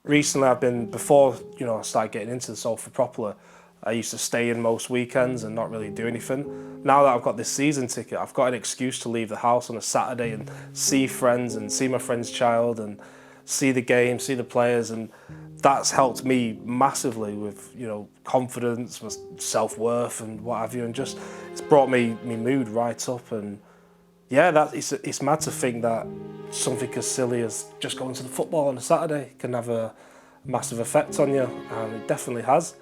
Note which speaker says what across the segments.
Speaker 1: Recently before I started getting into the Salford properly, I used to stay in most weekends and not really do anything. Now that I've got this season ticket, I've got an excuse to leave the house on a Saturday and see friends and see my friend's child and see the game, see the players, and that's helped me massively with confidence, my self-worth and what have you, and just it's brought me mood right up. And yeah, it's mad to think that something as silly as just going to the football on a Saturday can have a massive effect on you, and it definitely has.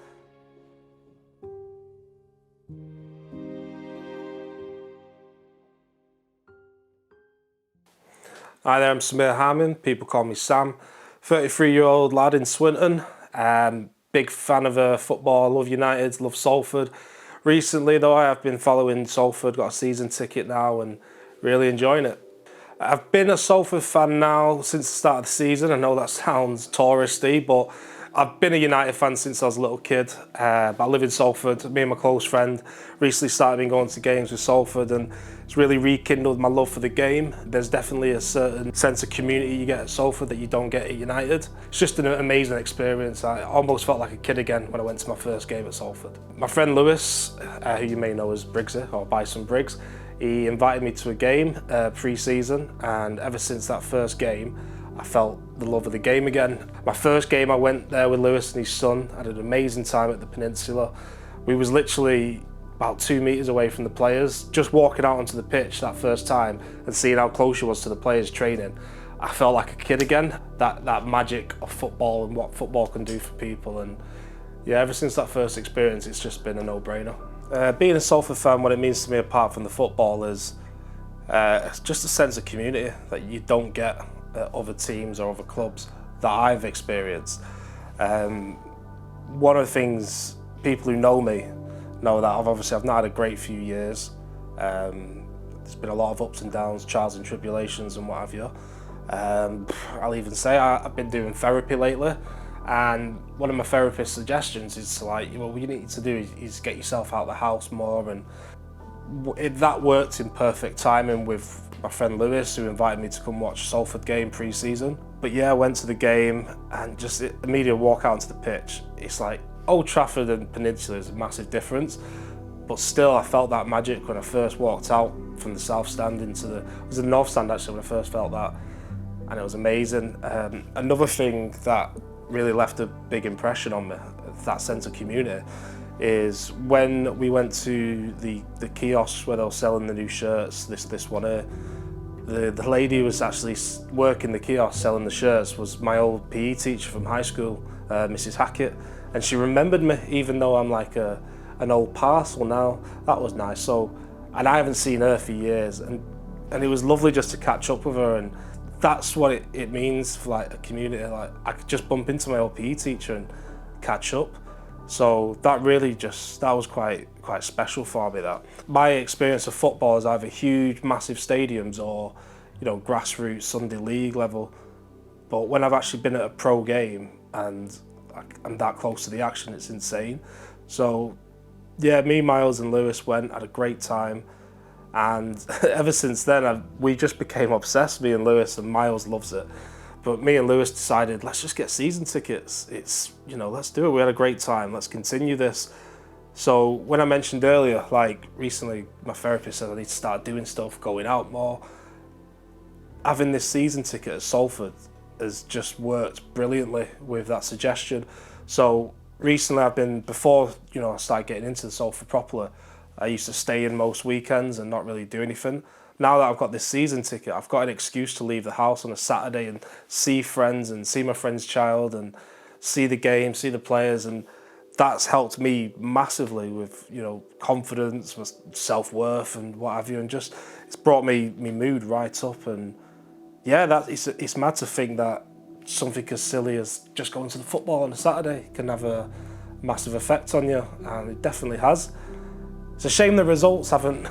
Speaker 1: Hi there, I'm Samir Harmim. People call me Sam. 33-year-old lad in Swinton. Big fan of football. Love United, love Salford. Recently though, I have been following Salford, got a season ticket now and really enjoying it. I've been a Salford fan now since the start of the season. I know that sounds touristy, but I've been a United fan since I was a little kid. I live in Salford. Me and my close friend recently started going to games with Salford, and it's really rekindled my love for the game. There's definitely a certain sense of community you get at Salford that you don't get at United. It's just an amazing experience. I almost felt like a kid again when I went to my first game at Salford. My friend Lewis, who you may know as Briggs or Bison Briggs, he invited me to a game pre-season, and ever since that first game, I felt the love of the game again. My first game I went there with Lewis and his son. I had an amazing time at the Peninsula. We was literally about 2 meters away from the players. Just walking out onto the pitch that first time and seeing how close you was to the players training, I felt like a kid again. That magic of football and what football can do for people. And yeah, ever since that first experience, it's just been a no-brainer. Being a Salford fan, what it means to me apart from the football is just a sense of community that you don't get at other teams or other clubs that I've experienced. One of the things people who know me know that I've not had a great few years. There's been a lot of ups and downs, trials and tribulations and what have you. I'll even say I've been doing therapy lately, and one of my therapist's suggestions is like, what you need to do is get yourself out of the house more, and that worked in perfect timing with my friend Lewis, who invited me to come watch Salford game pre-season. But yeah, I went to the game and just immediately walk out onto the pitch. It's like Old Trafford and Peninsula is a massive difference, but still I felt that magic when I first walked out from the south stand it was the north stand actually when I first felt that, and it was amazing. Another thing that really left a big impression on me, that sense of community, is when we went to the kiosks where they were selling the new shirts, this one here. The lady who was actually working the kiosk selling the shirts was my old PE teacher from high school, Mrs. Hackett, and she remembered me even though I'm like an old parcel now. That was nice. So, and I haven't seen her for years, and it was lovely just to catch up with her, and that's what it means for like a community. Like I could just bump into my old PE teacher and catch up. So that was quite special for me. That my experience of football is either huge, massive stadiums or grassroots Sunday league level. But when I've actually been at a pro game and I'm that close to the action, it's insane. So yeah, me, Myles and Lewis had a great time, and ever since then we just became obsessed. Me and Lewis, and Myles loves it. But me and Lewis decided, let's just get season tickets. Let's do it. We had a great time. Let's continue this. So when I mentioned earlier, like recently, my therapist said I need to start doing stuff, going out more. Having this season ticket at Salford has just worked brilliantly with that suggestion. So recently before I started getting into the Salford properly, I used to stay in most weekends and not really do anything. Now that I've got this season ticket, I've got an excuse to leave the house on a Saturday and see friends and see my friend's child and see the game, see the players, and that's helped me massively with confidence, my self-worth and what have you, and just it's brought me mood right up. And yeah, it's mad to think that something as silly as just going to the football on a Saturday can have a massive effect on you, and it definitely has. It's a shame the results haven't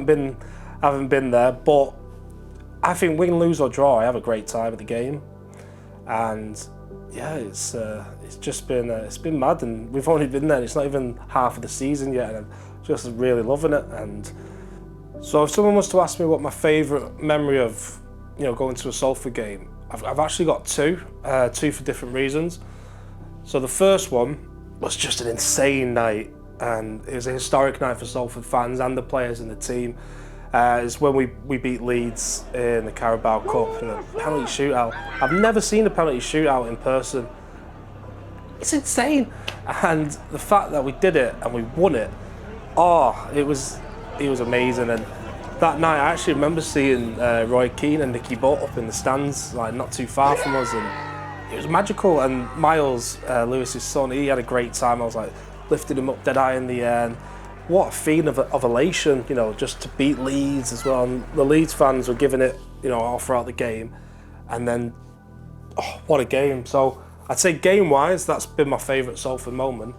Speaker 1: been there, but I think win, lose or draw, I have a great time at the game, and yeah, it's been mad, and we've only been there. It's not even half of the season yet, and I'm just really loving it. And so, if someone was to ask me what my favourite memory of going to a Salford game, I've actually got two for different reasons. So the first one was just an insane night, and it was a historic night for Salford fans and the players in the team. It's when we beat Leeds in the Carabao Cup in a penalty shootout. I've never seen a penalty shootout in person. It's insane, and the fact that we did it and we won it, it was amazing. And that night I actually remember seeing Roy Keane and Nicky Butt up in the stands, like not too far from us, and it was magical. And Myles, Lewis's son, he had a great time. I was like lifting him up dead high in the air, and what a feeling of elation, you know, just to beat Leeds as well. And the Leeds fans were giving it, you know, all throughout the game, and then what a game. So I'd say game-wise, that's been my favourite Salford moment.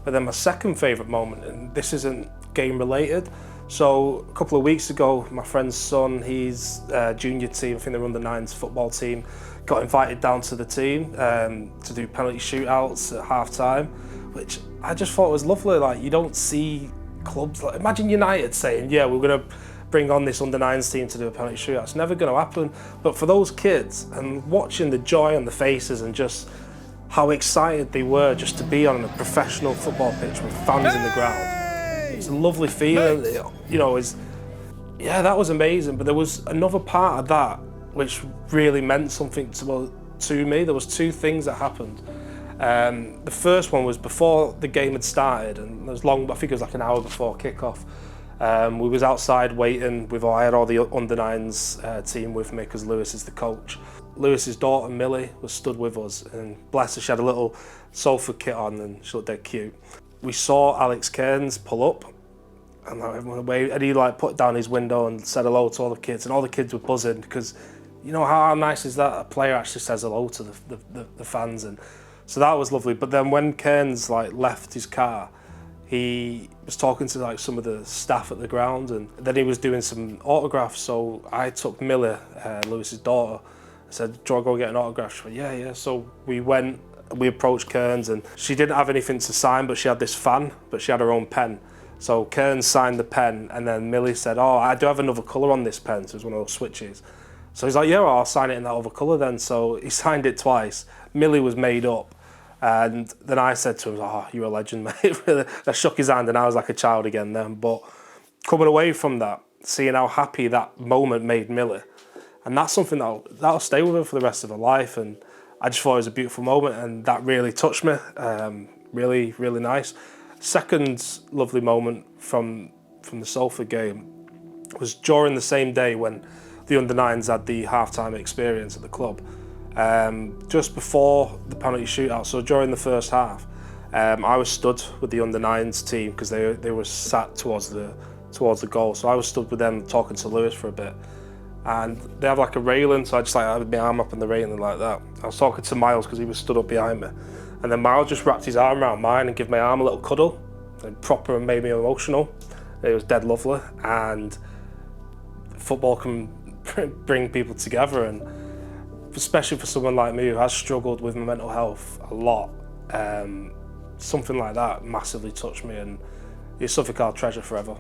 Speaker 1: But then my second favourite moment, and this isn't game-related. So a couple of weeks ago, my friend's son, he's junior team, I think they're under-9s football team, got invited down to the team to do penalty shootouts at half-time, which I just thought was lovely. Like, you don't see clubs, like, imagine United saying, yeah, we're going to bring on this under-9s team to do a penalty shootout. It's never going to happen. But for those kids, and watching the joy on the faces and just how excited they were just to be on a professional football pitch with fans in the ground. It's a lovely feeling, you know, that was amazing. But there was another part of that which really meant something to me. There was two things that happened. The first one was before the game had started, and it was long, I think it was like an hour before kick-off. We was outside waiting I had all the under-9s team with me because Lewis is the coach. Lewis's daughter Millie was stood with us, and bless her, she had a little Salford kit on and she looked dead cute. We saw Alex Cairns pull up, and like, everyone away, and he like put down his window and said hello to all the kids, and all the kids were buzzing because, you know, how nice is that a player actually says hello to the fans. And so that was lovely. But then when Cairns like left his car, he was talking to like some of the staff at the ground, and then he was doing some autographs. So I took Millie, Lewis's daughter, I said, do you want to go get an autograph? She went, yeah. So we went, we approached Cairns, and she didn't have anything to sign, but she had this fan, but she had her own pen. So Cairns signed the pen, and then Millie said, I do have another colour on this pen, so it was one of those switches. So he's like, yeah, well, I'll sign it in that other colour then. So he signed it twice. Millie was made up. And then I said to him, you're a legend, mate. I shook his hand, and I was like a child again then. But coming away from that, seeing how happy that moment made Millie, and that's something that'll stay with her for the rest of her life. And I just thought it was a beautiful moment, and that really touched me. Really, really nice. Second lovely moment from the Salford game was during the same day when the under-9s had the half-time experience at the club. Just before the penalty shootout, so during the first half, I was stood with the under-9s team because they were sat towards the goal. So I was stood with them talking to Lewis for a bit, and they have like a railing, so I just like had my arm up on the railing like that. I was talking to Myles because he was stood up behind me, and then Myles just wrapped his arm around mine and gave my arm a little cuddle, and proper, and made me emotional. It was dead lovely, and football can bring people together, and especially for someone like me who has struggled with my mental health a lot, something like that massively touched me, and it's something I'll treasure forever.